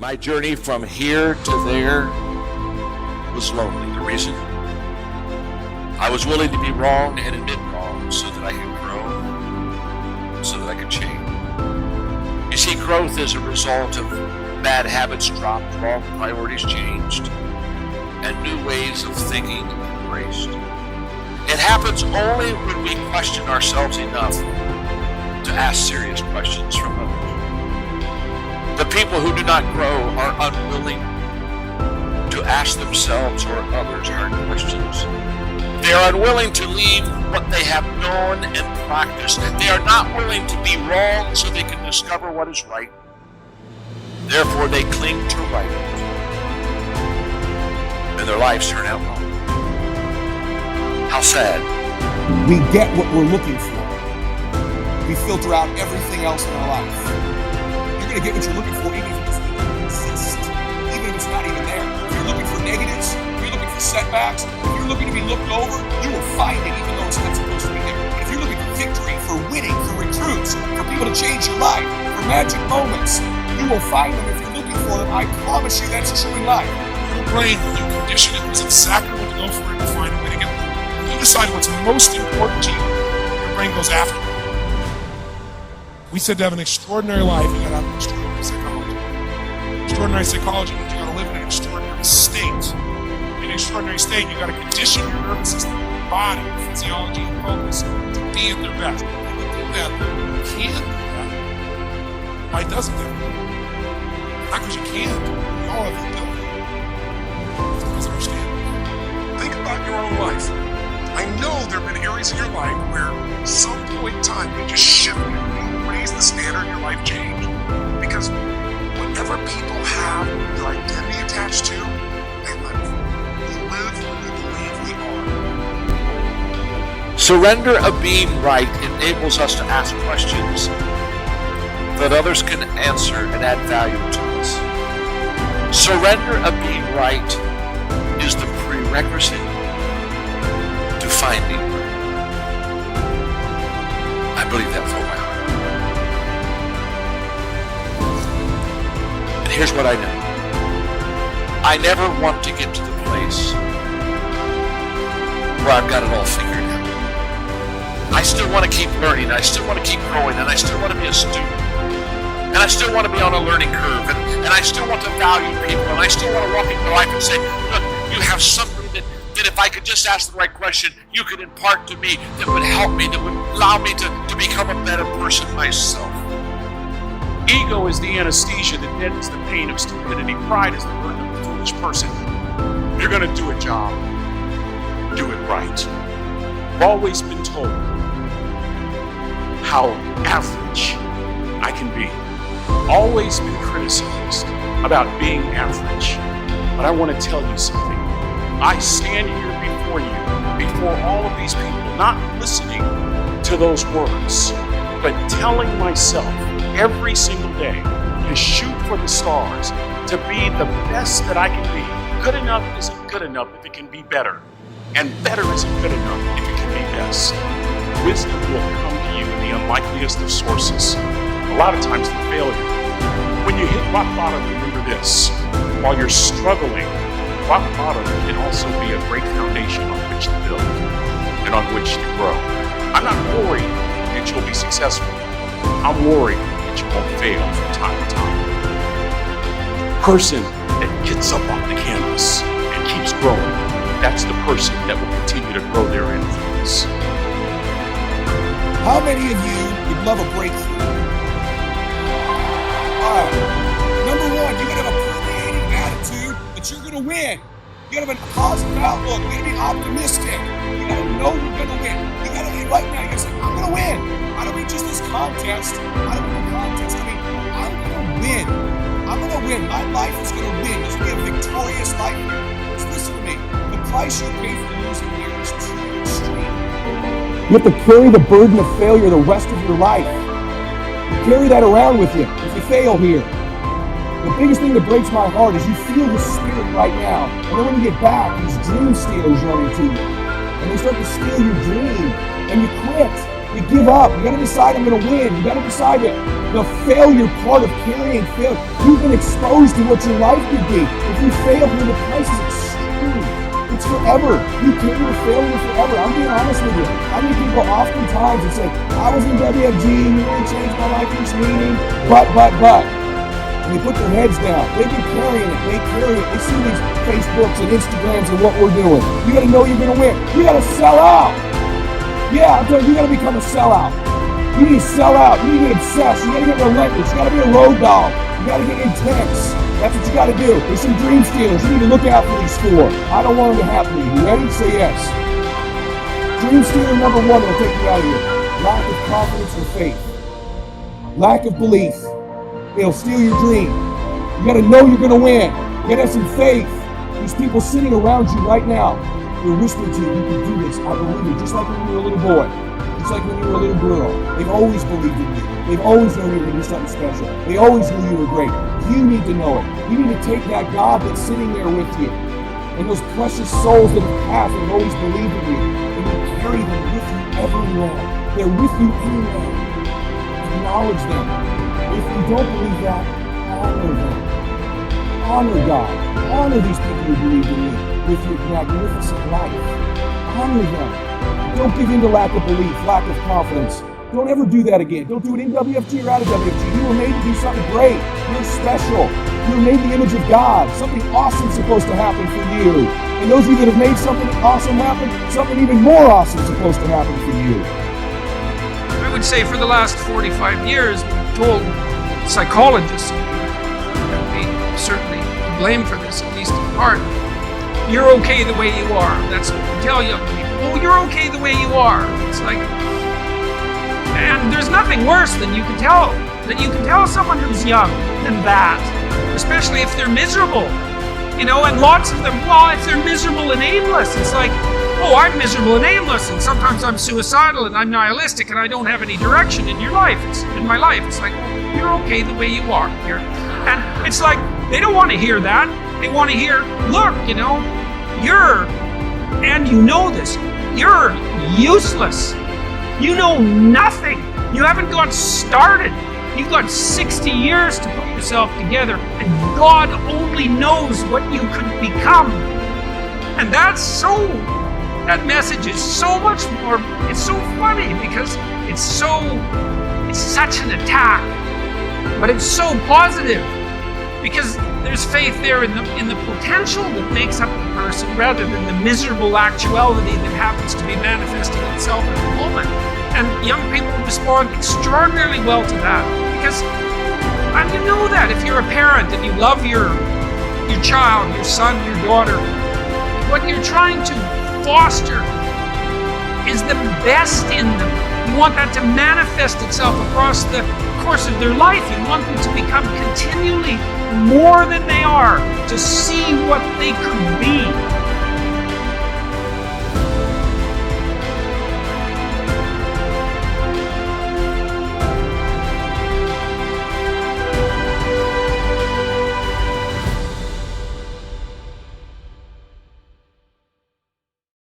My journey from here to there was lonely. The reason? I was willing to be wrong and admit wrong so that I could grow, so that I could change. You see, growth is a result of bad habits dropped, wrong priorities changed, and new ways of thinking embraced. It happens only when we question ourselves enough to ask serious questions from others. The people who do not grow are unwilling to ask themselves or others hard questions. They are unwilling to leave what they have known and practiced. They are not willing to be wrong so they can discover what is right. Therefore, they cling to right, and their lives turn out wrong. How sad. We get what we're looking for. We filter out everything else in our life. You're going to get what you're looking for even if it doesn't exist, even if it's not even there. If you're looking for negatives, if you're looking for setbacks, if you're looking to be looked over, you will find it even though it's not supposed to be there. But if you're looking for victory, for winning, for recruits, for people to change your life, for magic moments, you will find them if you're looking for them. I promise you that's true in life. Your brain, when you condition it, knows exactly what to go for and to find a way to get there. When you decide what's most important to you, your brain goes after it. We said to have an extraordinary life, you gotta have an extraordinary psychology. Extraordinary psychology means you gotta live in an extraordinary state. In an extraordinary state, you gotta condition your nervous system, your body, your physiology, and focus to be at their best. If you do that, you can't do that. Why doesn't it? Not because you can't. We all have the ability. It's because of our standards. Think about your own life. I know there have been areas in your life where some point in time you just shifted. Raise the standard, your life changed. Because whatever people have their identity attached to, they live. We live when we believe we are. Surrender of being right enables us to ask questions that others can answer and add value to us. Surrender of being right is the prerequisite to finding right. I believe that for my heart. And here's what I know. I never want to get to the place where I've got it all figured out. I still want to keep learning, I still want to keep growing, and I still want to be a student. And I still want to be on a learning curve, and I still want to value people, and I still want to walk into life and say, look, you have something that if I could just ask the right question, you could impart to me that would help me, that would allow me to become a better person myself. Ego is the anesthesia that deadens the pain of stupidity. Pride is the burden of a foolish person. If you're going to do a job, do it right. I've always been told how average I can be. Always been criticized about being average. But I want to tell you something. I stand here before you, before all of these people, not listening to those words, but telling myself every single day to shoot for the stars, to be the best that I can be. Good enough isn't good enough if it can be better. And better isn't good enough if it can be best. Wisdom will come to you in the unlikeliest of sources. A lot of times through failure. When you hit rock bottom, remember this. While you're struggling, rock bottom can also be a great foundation on which to build and on which to grow. I'm not worried that you'll be successful. I'm worried that you won't fail from time to time. The person that gets up off the canvas and keeps growing, that's the person that will continue to grow their influence. How many of you would love a breakthrough? Number one, you gotta have a permeating attitude that you're gonna win. You gotta have a positive outlook. You gotta be optimistic. You gotta know you're gonna win. You gotta be right now. You gotta say, I'm gonna win. I don't mean just this contest. I don't mean a contest. I mean, I'm gonna win. I'm gonna win. My life is gonna win. There's gonna be a victorious life here. Just listen to me. The price you pay for losing here is too extreme. You have to carry the burden of failure the rest of your life. You carry that around with you if you fail here. The biggest thing that breaks my heart is you feel the spirit right now, and then when you get back, these dream stealers run into you, and they start to steal your dream, and you quit. You give up. You got to decide I'm going to win. You got to decide that the failure part of carrying failure. You've been exposed to what your life could be. If you fail, the price is extreme. It's forever. You carry your failure forever. I'm being honest with you. I mean, people oftentimes would say, I was in WFG, you really changed my life this meeting, but. And they put their heads down. They've been carrying it. They carry it. They see these Facebooks and Instagrams and what we're doing. You got to know you're going to win. You got to sell out. Yeah, I'm telling you, you got to become a sellout. You need to sell out. You need to get obsessed. You got to get relentless. You got to be a road dog. You got to get intense. That's what you got to do. There's some dream stealers. You need to look out for these 4. I don't want them to happen to you. You ready? Say yes. Dream stealer number 1 will take you out of here. Lack of confidence and faith. Lack of belief. They'll steal your dream. You got to know you're going to win. You got to have some faith. These people sitting around you right now, they're whispering to you, you can do this. I believe you. Just like when you were a little boy. Just like when you were a little girl. They've always believed in you. They've always known you were going to do something special. They always knew you were great. You need to know it. You need to take that God that's sitting there with you and those precious souls that have passed and always believed in you, and you carry them with you everywhere. They're with you anywhere. Acknowledge them. If you don't believe that, honor them. Honor God. Honor these people who believe in you with your magnificent life. Honor them. Don't give in to lack of belief, lack of confidence. Don't ever do that again. Don't do it in WFG or out of WFG. You were made to do something great. You're special. You were made in the image of God. Something awesome is supposed to happen for you. And those of you that have made something awesome happen, something even more awesome is supposed to happen for you. I would say for the last 45 years, we've told psychologists, and we certainly to blame for this, at least in part, you're okay the way you are. That's what we tell young people. Oh, you're okay the way you are. It's like, and there's nothing worse than you can tell someone who's young than that, especially if they're miserable. You know, and lots of them, well, if they're miserable and aimless, it's like, oh, I'm miserable and aimless, and sometimes I'm suicidal, and I'm nihilistic, and I don't have any direction in your life. In my life. It's like, you're okay the way you are. And it's like, they don't want to hear that. They want to hear, look, you know, and you know this, you're useless. You know nothing. You haven't got started. You've got 60 years to put yourself together, and God only knows what you could become. And that message is so much more, it's so funny because it's such an attack, but it's so positive because there's faith there in the potential that makes up the person rather than the miserable actuality that happens to be manifesting itself at the moment. And young people respond extraordinarily well to that because, and you know that if you're a parent and you love your child, your son, your daughter, what you're trying to foster is the best in them. You want that to manifest itself across the course of their life. You want them to become continually more than they are, to see what they could be.